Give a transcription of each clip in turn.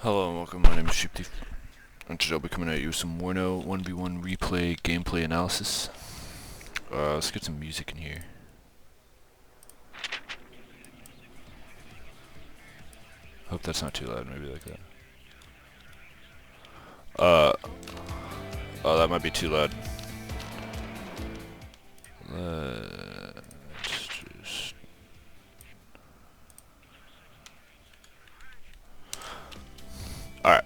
Hello and welcome, my name is Sheep Thief, and today I'll be coming at you with some WARNO 1v1 replay gameplay analysis. Let's get some music in here. Hope that's not too loud, maybe like that. Oh, that might be too loud. Let's just... Alright.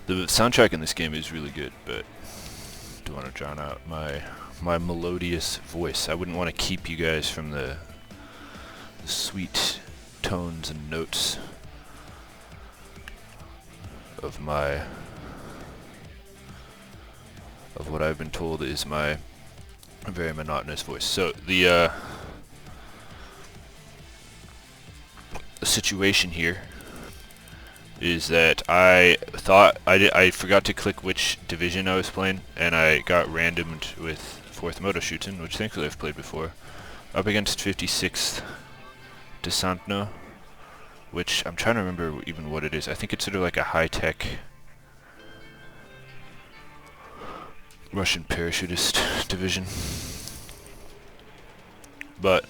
The soundtrack in this game is really good, but I do want to drown out my melodious voice. I wouldn't want to keep you guys from the sweet tones and notes of what I've been told is my very monotonous voice. So the situation here is that I thought I forgot to click which division I was playing, and I got randomed with 4th Motoshooten, which thankfully I've played before, up against 56th Desantno, which I'm trying to remember even what it is. I think it's sort of like a high-tech Russian parachutist division. But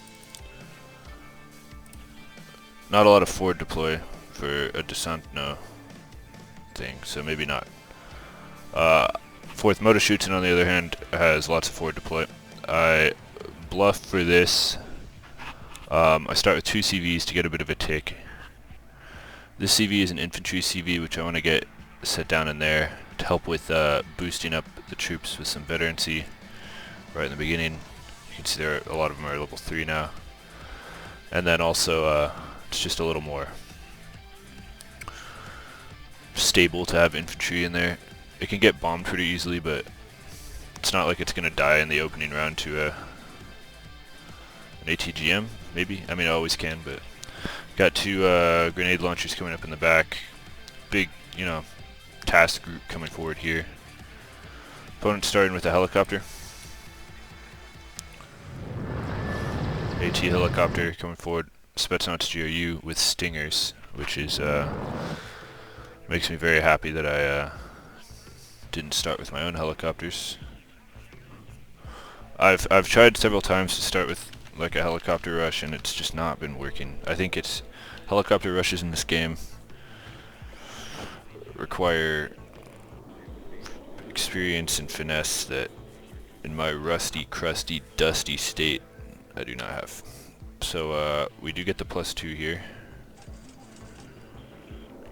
not a lot of forward deploy for a Desantno thing, so maybe not. 4th Motoshooten, on the other hand, has lots of forward deploy. I bluff for this. I start with 2 CVs to get a bit of a tick. This CV is an infantry CV, which I want to get set down in there to help with boosting up the troops with some veterancy right in the beginning. You can see a lot of them are level 3 now. And then also it's just a little more stable to have infantry in there. It can get bombed pretty easily, but it's not like it's going to die in the opening round to an ATGM, maybe. I mean, it always can, but got 2 grenade launchers coming up in the back. Big, task group coming forward here. Opponent starting with a helicopter. AT helicopter coming forward. Spetsnaz GRU with stingers, which is makes me very happy that I didn't start with my own helicopters. I've tried several times to start with like a helicopter rush, and it's just not been working. I think it's helicopter rushes in this game require experience and finesse that in my rusty, crusty, dusty state I do not have. So we do get the +2 here.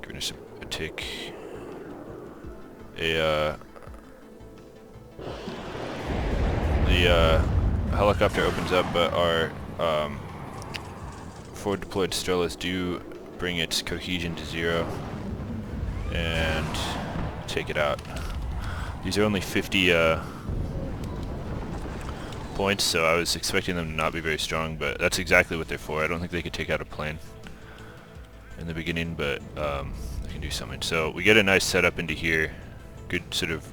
Giving us a tick. The helicopter opens up, but our forward deployed Stelas do bring its cohesion to 0 and take it out. These are only 50 points, so I was expecting them to not be very strong, but that's exactly what they're for. I don't think they could take out a plane in the beginning, but they can do something. So we get a nice setup into here. Good sort of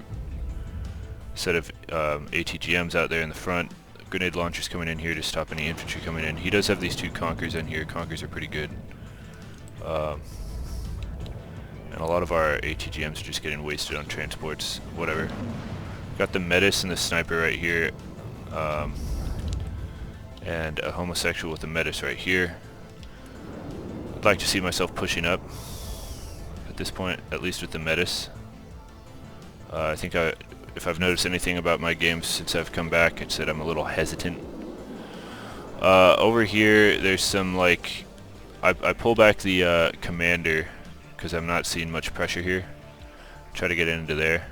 set of ATGMs out there in the front. Grenade launchers coming in here to stop any infantry coming in. He does have these 2 Conkers in here. Conkers are pretty good. And a lot of our ATGMs are just getting wasted on transports, whatever. Got the Metis and the sniper right here, and a homosexual with the Metis right here. I'd like to see myself pushing up at this point, at least with the Metis. I think if I've noticed anything about my games since I've come back, it's that I'm a little hesitant. Over here, there's some like... I pull back the commander because I'm not seeing much pressure here. Try to get into there.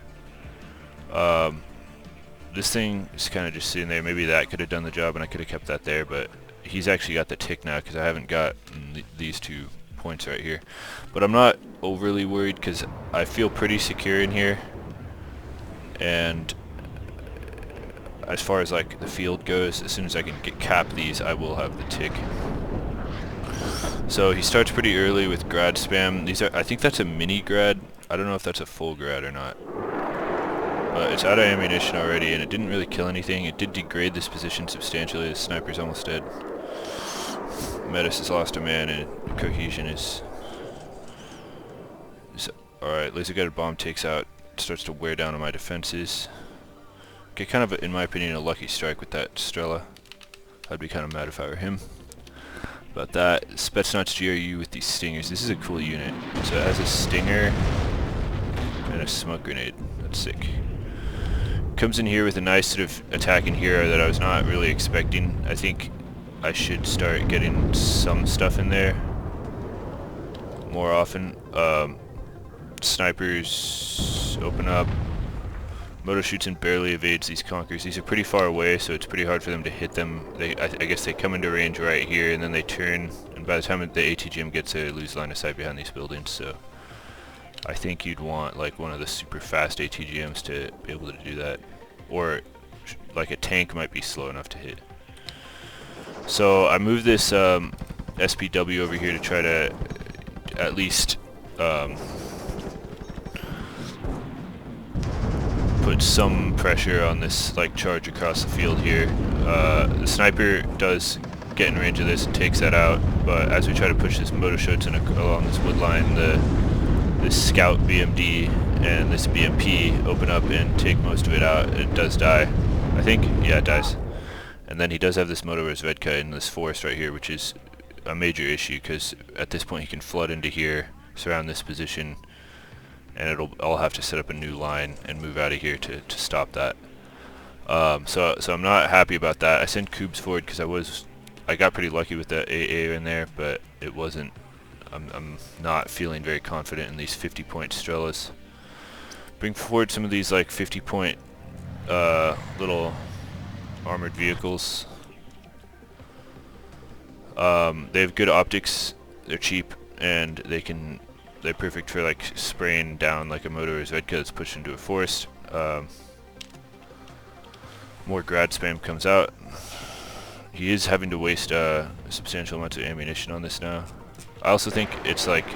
This thing is kind of just sitting there. Maybe that could have done the job and I could have kept that there, but he's actually got the tick now because I haven't got these 2 points right here. But I'm not overly worried because I feel pretty secure in here. And as far as like the field goes, as soon as I can cap these, I will have the tick. So he starts pretty early with grad spam. These are, I think that's a mini grad. I don't know if that's a full grad or not. But it's out of ammunition already, and it didn't really kill anything. It did degrade this position substantially. The sniper's almost dead. Metis has lost a man, and cohesion is Alright, laser guided bomb takes out, starts to wear down on my defenses. Okay, kind of, in my opinion, a lucky strike with that Strela. I'd be kind of mad if I were him. About that, Spetsnaz GRU with these stingers. This is a cool unit. So it has a stinger and a smoke grenade. That's sick. Comes in here with a nice sort of attacking hero that I was not really expecting. I think I should start getting some stuff in there more often. Snipers open up. Moto shoots and barely evades these conkers. These are pretty far away, so it's pretty hard for them to hit them. I guess they come into range right here, and then they turn, and by the time the ATGM gets there, they lose line of sight behind these buildings, so I think you'd want like one of the super fast ATGMs to be able to do that. Or like a tank might be slow enough to hit. So I moved this SPW over here to try to at least put some pressure on this like charge across the field here. The sniper does get in range of this and takes that out, but as we try to push this moto shots along this wood line, this scout BMD and this BMP open up and take most of it out. It does die, I think. Yeah, it dies. And then he does have this moto Razvedka in this forest right here, which is a major issue because at this point he can flood into here, surround this position, and I'll have to set up a new line and move out of here to stop that. So I'm not happy about that. I sent Cubes forward because I got pretty lucky with that AA in there, but it wasn't. I'm not feeling very confident in these 50-point Strelas. Bring forward some of these like 50-point little armored vehicles. They have good optics. They're cheap, and they're perfect for like spraying down like a motor or Zvedka that's pushed into a forest. More grad spam comes out. He is having to waste substantial amounts of ammunition on this now. I also think it's like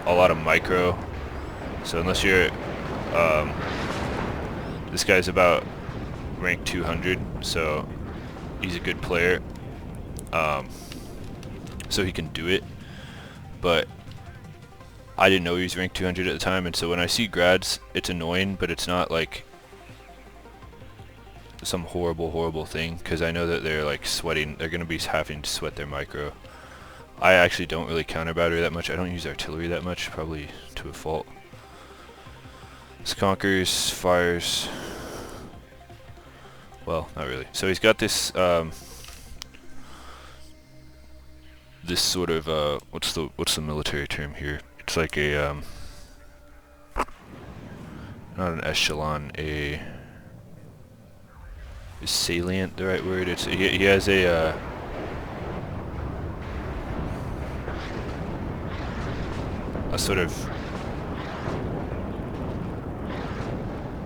a lot of micro. So unless you're, this guy's about rank 200, so he's a good player. So he can do it, but I didn't know he was ranked 200 at the time, and so when I see grads, it's annoying, but it's not like some horrible thing, because I know that they're like sweating. They're going to be having to sweat their micro. I actually don't really counter battery that much. I don't use artillery that much, probably to a fault. This conquers, fires. Well, not really. So he's got this this sort of what's the military term here? It's like a not an echelon, is salient the right word? It's he has a sort of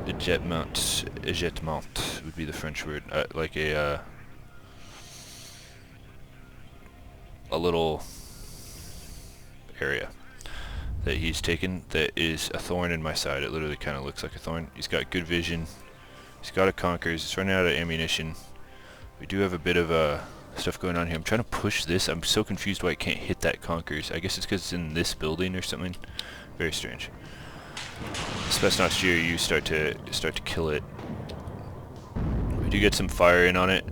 éjetement would be the French word, like a little area that he's taken that is a thorn in my side. It literally kind of looks like a thorn. He's got good vision. He's got a Conkers. He's running out of ammunition. We do have a bit of stuff going on here. I'm trying to push this. I'm so confused why I can't hit that Conkers. I guess it's because it's in this building or something. Very strange. Spetsnaz GRU start to kill it. We do get some fire in on it.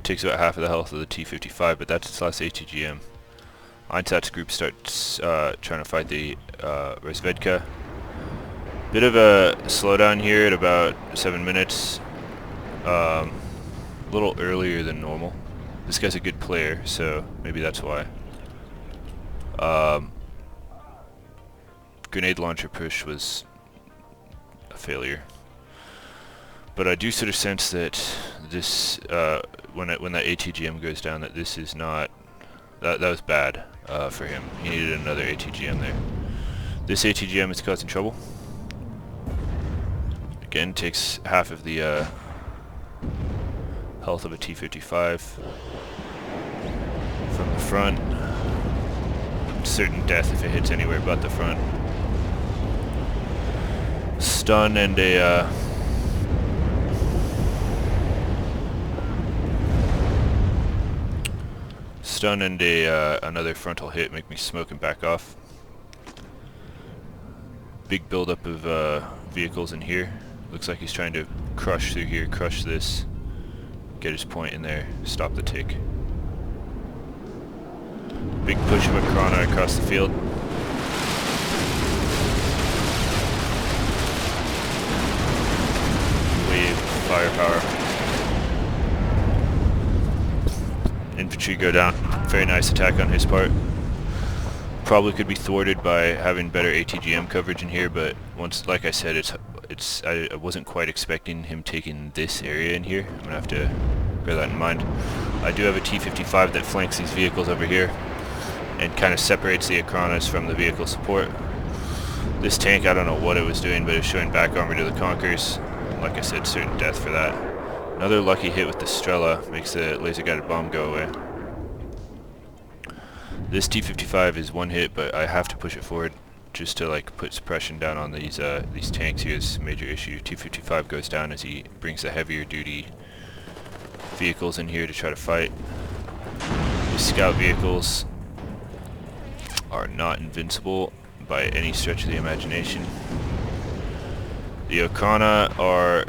Takes about half of the health of the T-55, but that's its last ATGM. Einsatz's group starts trying to fight the Razvedka. Bit of a slowdown here at about 7 minutes. A little earlier than normal. This guy's a good player, so maybe that's why. Grenade launcher push was a failure. But I do sort of sense that this, when that ATGM goes down, that this is not, that was bad for him. He needed another ATGM there. This ATGM is causing trouble. Again, takes half of the health of a T-55 from the front. Certain death if it hits anywhere but the front. Stun and a another frontal hit make me smoke and back off. big buildup of vehicles in here. Looks like he's trying to crush through here, crush this, get his point in there, stop the tick. Big push of a Krana across the field. Wave firepower. Infantry go down. Very nice attack on his part. Probably could be thwarted by having better ATGM coverage in here, but once, like I said, I wasn't quite expecting him taking this area in here. I'm gonna have to bear that in mind. I do have a T-55 that flanks these vehicles over here and kind of separates the Akranas from the vehicle support. This tank, I don't know what it was doing, but it's showing back armor to the Conkers. Like I said, certain death for that. Another lucky hit with the Strela makes the laser guided bomb go away. This T-55 is one hit, but I have to push it forward just to like put suppression down on these tanks here. Is a major issue. T-55 goes down as he brings the heavier duty vehicles in here to try to fight. These scout vehicles are not invincible by any stretch of the imagination. The Okrana are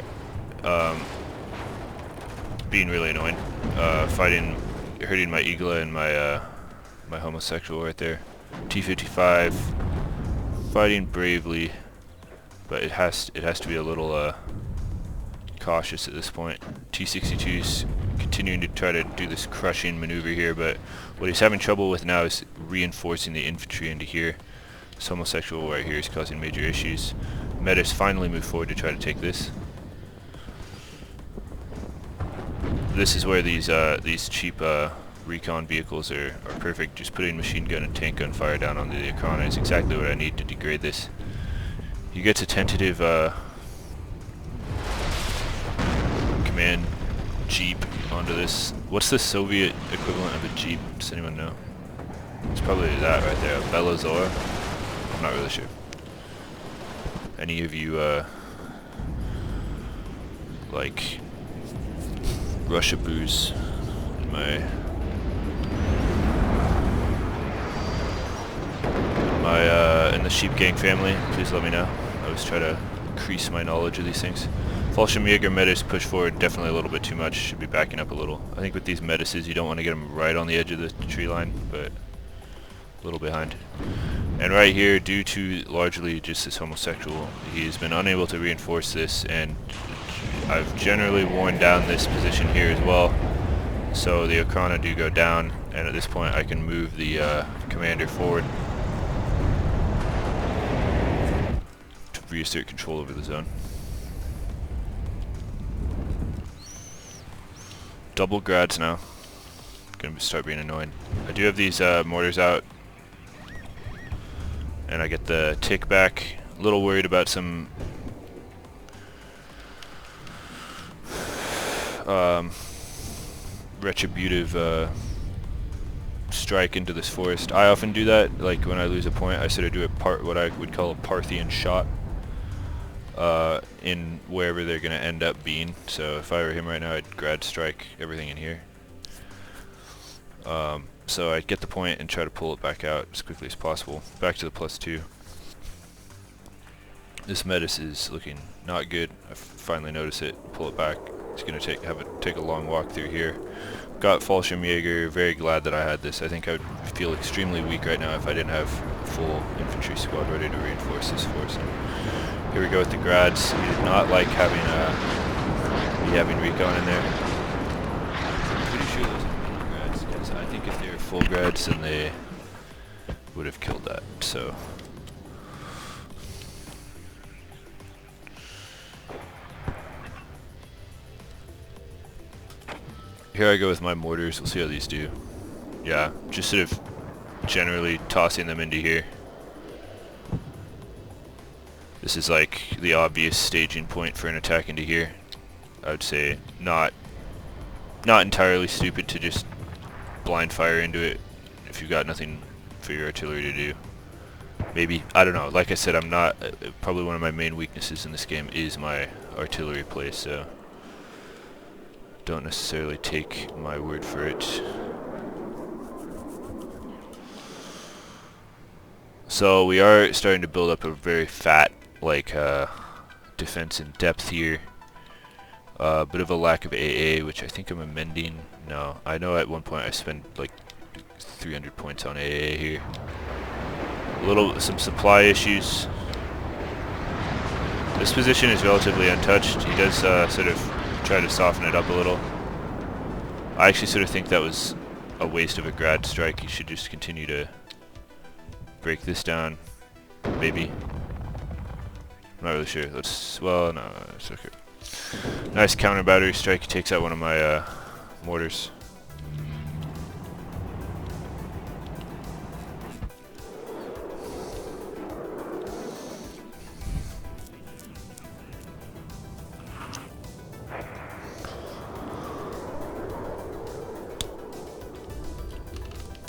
being really annoying, hurting my Igla and my homosexual right there. T-55 fighting bravely, but it has to be a little cautious at this point. T-62's continuing to try to do this crushing maneuver here, but what he's having trouble with now is reinforcing the infantry into here. This homosexual right here is causing major issues. Metis finally moved forward to try to take this. This is where these cheap recon vehicles are perfect. Just putting machine gun and tank gun fire down on the Akrana is exactly what I need to degrade this. He gets a tentative command jeep onto this. What's the Soviet equivalent of a jeep? Does anyone know? It's probably that right there, a Belazor. I'm not really sure. Any of you like Russia booze in the Sheep Gang family, please let me know. I always try to increase my knowledge of these things. Fallschirmjäger Metis push forward definitely a little bit too much, should be backing up a little. I think with these Metises you don't want to get them right on the edge of the tree line, but a little behind. And right here, due to largely just this homosexual, he's been unable to reinforce this, and I've generally worn down this position here as well. So the Akrana do go down, and at this point I can move the commander forward to reassert control over the zone. Double grads now. Gonna start being annoying. I do have these mortars out, and I get the tick back. A little worried about some retributive strike into this forest. I often do that, like when I lose a point I sort of do what I would call a Parthian shot in wherever they're going to end up being. So if I were him right now, I'd grad strike everything in here. So I'd get the point and try to pull it back out as quickly as possible. Back to the +2. This Metis is looking not good. I finally notice it. Pull it back. It's going to take a long walk through here. Got Fallschirmjäger. Very glad that I had this. I think I would feel extremely weak right now if I didn't have a full infantry squad ready to reinforce this force. Here we go with the grads. He did not like having recon in there. I'm pretty sure those are mini grads, because I think if they were full grads then they would have killed that. So here I go with my mortars. We'll see how these do. Yeah, just sort of generally tossing them into here. This is like the obvious staging point for an attack into here. I would say not entirely stupid to just blind fire into it if you've got nothing for your artillery to do. Maybe, I don't know, like I said, I'm not, probably one of my main weaknesses in this game is my artillery play, so don't necessarily take my word for it. So we are starting to build up a very fat, like, defense in depth here. Bit of a lack of AA, which I think I'm amending. No, I know at one point I spent like 300 points on AA here. Some supply issues. This position is relatively untouched. He does sort of try to soften it up a little. I actually sort of think that was a waste of a grad strike. He should just continue to break this down. Maybe. I'm not really sure. Well, no, it's okay. Nice counter battery strike. He takes out one of my mortars.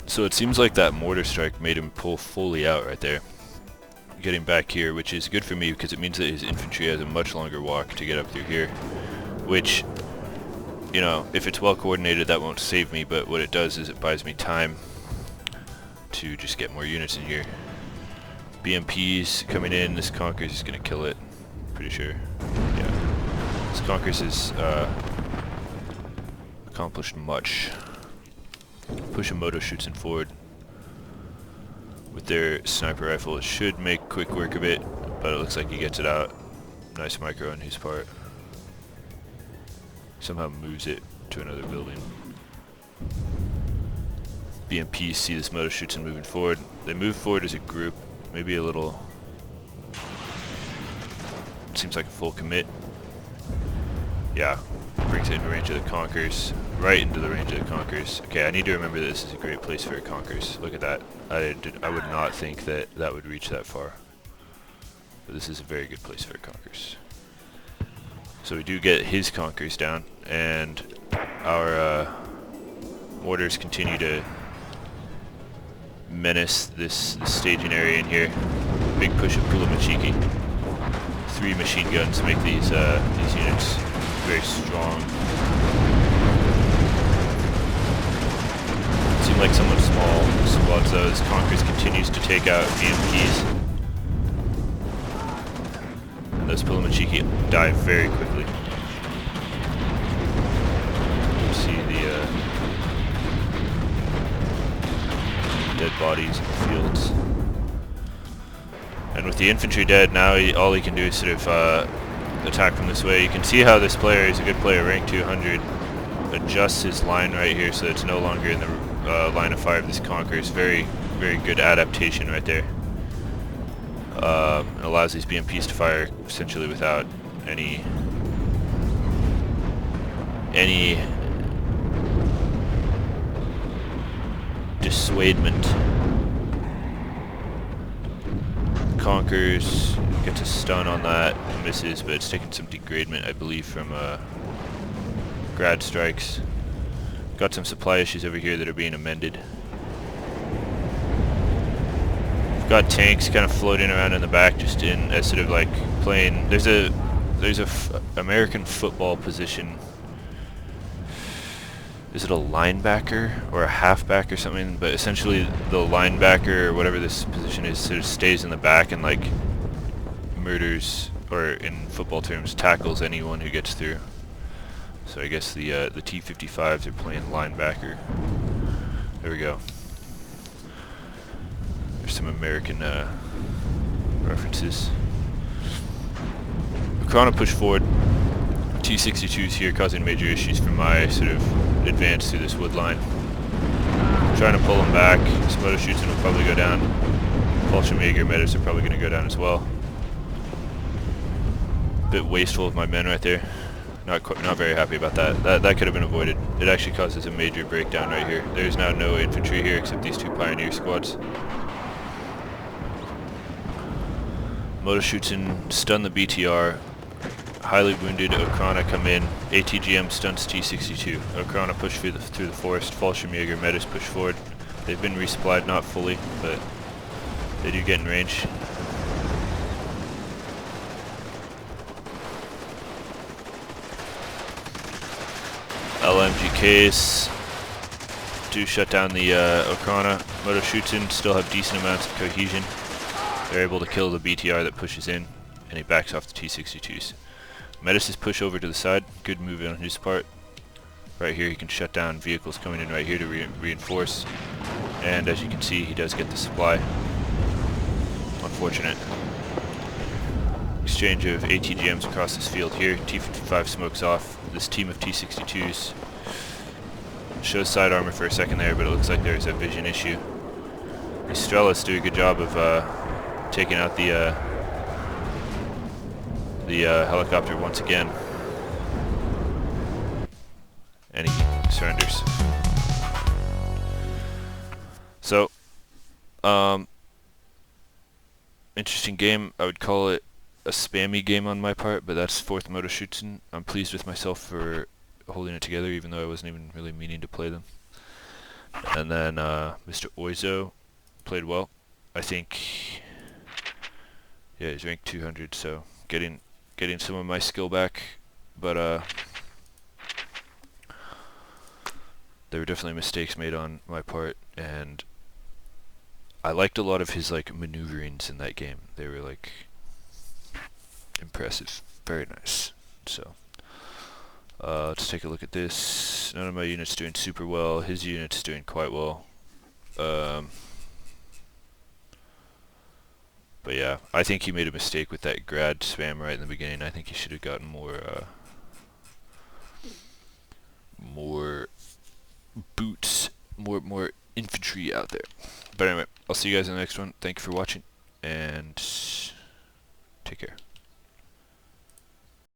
So it seems like that mortar strike made him pull fully out right there. Getting back here, which is good for me because it means that his infantry has a much longer walk to get up through here. Which, you know, if it's well coordinated, that won't save me, but what it does is it buys me time to just get more units in here. BMPs coming in. This Conquerors is going to kill it. Pretty sure. Yeah. This Conquerors has accomplished much. Push a moto shoots in forward. With their sniper rifle, it should make quick work of it, but it looks like he gets it out. Nice micro on his part. Somehow moves it to another building. BMPs see this moto shoots and moving forward. They move forward as a group, maybe a little. Seems like a full commit. Yeah, brings it into range of the Conquerors. Right into the range of the Conquerors. Okay, I need to remember that this is a great place for a Conquerors. Look at that. I would not think that that would reach that far. But this is a very good place for a Conquerors. So we do get his Conquerors down, and our mortars continue to menace this staging area in here. Big push of Pulamachiki. 3 machine guns make these units very strong. Seem like somewhat small squads though, as Conquerors continues to take out BMPs. And those Pulamachiki die very quickly. You see the dead bodies in the fields. And with the infantry dead, now all he can do is sort of attack from this way. You can see how this player is a good player, rank 200. Adjusts his line right here so it's no longer in the line of fire of this Conquerors. Very, very good adaptation right there. It allows these BMPs to fire essentially without any dissuadement. Conquerors gets a stun on that, misses, but it's taking some degradement, I believe, from grad strikes. Got some supply issues over here that are being amended. Got tanks kind of floating around in the back, just in as sort of like playing. There's a American football position. Is it a linebacker or a halfback or something? But essentially, the linebacker or whatever this position is sort of stays in the back and like murders, or in football terms, tackles anyone who gets through. So I guess the T-55s are playing linebacker. There we go. There's some American references. Chrono push forward. T-62s here causing major issues for my sort of advance through this wood line. Trying to pull them back. This motor shoots will probably go down. Fallschirmjäger medics are probably going to go down as well. Bit wasteful of my men right there. Not very happy about that. That could have been avoided. It actually causes a major breakdown right here. There's now no infantry here except these 2 pioneer squads. Moto shoots in, stun the BTR. Highly wounded Okrana come in. ATGM stunts T-62. Okrana push through the forest. Fallschirmjäger medics push forward. They've been resupplied, not fully, but they do get in range. LMGKs do shut down the Okrana. Moto shoots in, still have decent amounts of cohesion. They're able to kill the BTR that pushes in, and he backs off the T-62s. Metis' push over to the side, good move on his part. Right here he can shut down vehicles coming in right here to reinforce. And as you can see, he does get the supply. Unfortunate. Exchange of ATGMs across this field here. T-55 smokes off. This team of T-62s shows side armor for a second there, but it looks like there's a vision issue. The Strelas do a good job of taking out the helicopter once again. And he surrenders. So, interesting game. I would call it a spammy game on my part, but that's 4th Motorschützen. I'm pleased with myself for holding it together, even though I wasn't even really meaning to play them. And then Mr. Oizo played well. I think, yeah, he's ranked 200, so getting some of my skill back, but there were definitely mistakes made on my part, and I liked a lot of his like maneuverings in that game. They were like impressive, very nice. So let's take a look at this. None of my units doing super well. His unit's doing quite well. But yeah, I think he made a mistake with that grad spam right in the beginning. I think he should have gotten more boots, more infantry out there. But anyway, I'll see you guys in the next one. Thank you for watching, and take care.